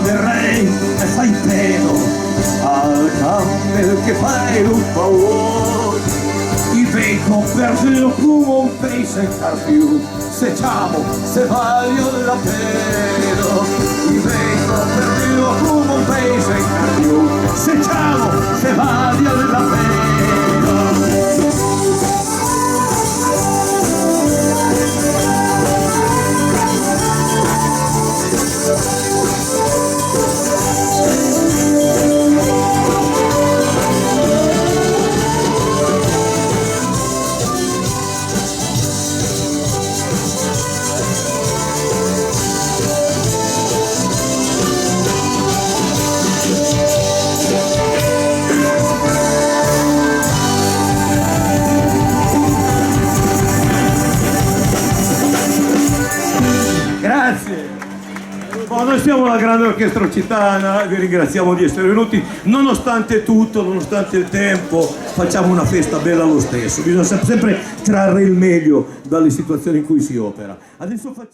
del re e fai pelo al cammel che fai un favore. I vengo perdu come un pesce in carpiù, se ciamo, se voglio la pelo. I vengo perdu come un pesce in carpiù, se ciamo, se voglio la pelo. Grazie. Noi siamo la grande orchestra occitana, vi ringraziamo di essere venuti, nonostante tutto, nonostante il tempo, facciamo una festa bella lo stesso, bisogna sempre trarre il meglio dalle situazioni in cui si opera. Adesso facciamo